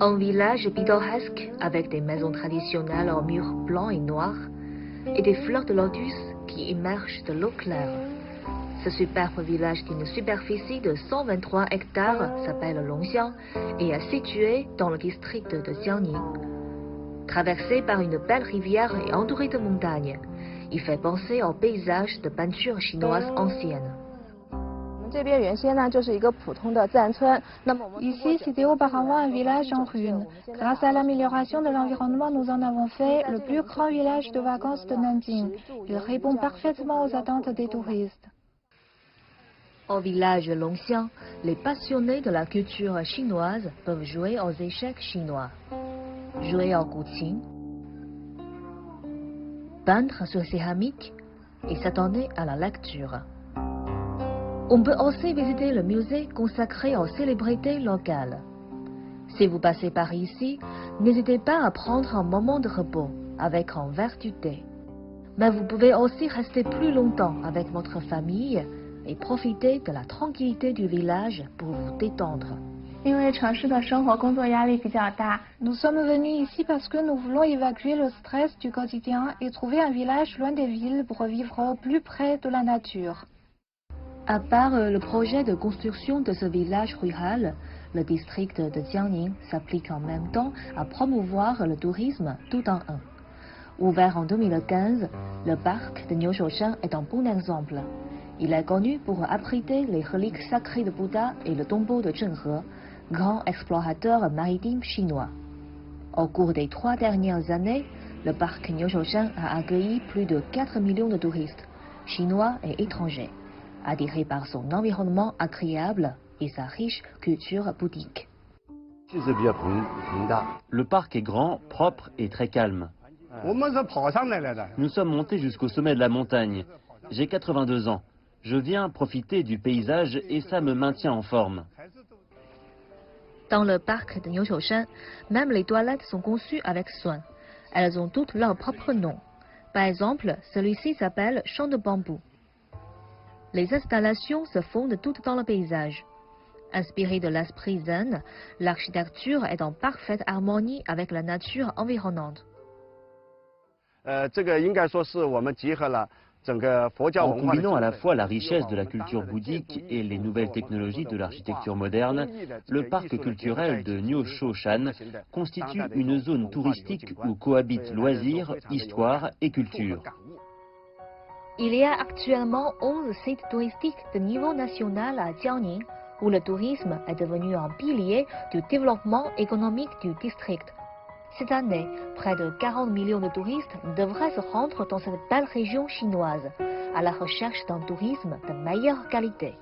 Un village pittoresque avec des maisons traditionnelles aux murs blancs et noirs et des fleurs de lotus qui émergent de l'eau claire. Ce superbe village d'une superficie de 123 hectares s'appelle Longxiang et est situé dans le district de Jiangning. Traversé par une belle rivière et entouré de montagnes, il fait penser au paysage de peinture chinoise ancienne. Ici, c'était auparavant un village en ruine. Grâce à l'amélioration de l'environnement, nous en avons fait le plus grand village de vacances de Nanjing. Il répond parfaitement aux attentes des touristes. Au village Longxiang, les passionnés de la culture chinoise peuvent jouer aux échecs chinois, jouer au guqin, peindre sur céramique et s'attendre à la lecture. On peut aussi visiter le musée consacré aux célébrités locales. Si vous passez par ici, n'hésitez pas à prendre un moment de repos avec un verre du thé. Mais vous pouvez aussi rester plus longtemps avec votre famille et profiter de la tranquillité du village pour vous détendre. Nous sommes venus ici parce que nous voulons évacuer le stress du quotidien et trouver un village loin des villes pour vivre au plus près de la nature. À part le projet de construction de ce village rural, le district de Jiangning s'applique en même temps à promouvoir le tourisme tout en un. Ouvert en 2015, le parc de Niushoucheng est un bon exemple. Il est connu pour abriter les reliques sacrées de Bouddha et le tombeau de Zhenghe, grand explorateur maritime chinois. Au cours des 3 dernières années, le parc Niushoucheng a accueilli plus de 4 millions de touristes, chinois et étrangers, attirés par son environnement agréable et sa riche culture bouddhique. Le parc est grand, propre et très calme. Nous sommes montés jusqu'au sommet de la montagne. J'ai 82 ans. Je viens profiter du paysage et ça me maintient en forme. Dans le parc de Niushoucheng, même les toilettes sont conçues avec soin. Elles ont toutes leur propre nom. Par exemple, celui-ci s'appelle champ de bambou. Les installations se fondent toutes dans le paysage. Inspirée de l'esprit zen, l'architecture est en parfaite harmonie avec la nature environnante. En combinant à la fois la richesse de la culture bouddhique et les nouvelles technologies de l'architecture moderne, le parc culturel de Niushouchan constitue une zone touristique où cohabitent loisirs, histoire et culture. Il y a actuellement 11 sites touristiques de niveau national à Jiangning, où le tourisme est devenu un pilier du développement économique du district. Cette année, près de 40 millions de touristes devraient se rendre dans cette belle région chinoise, à la recherche d'un tourisme de meilleure qualité.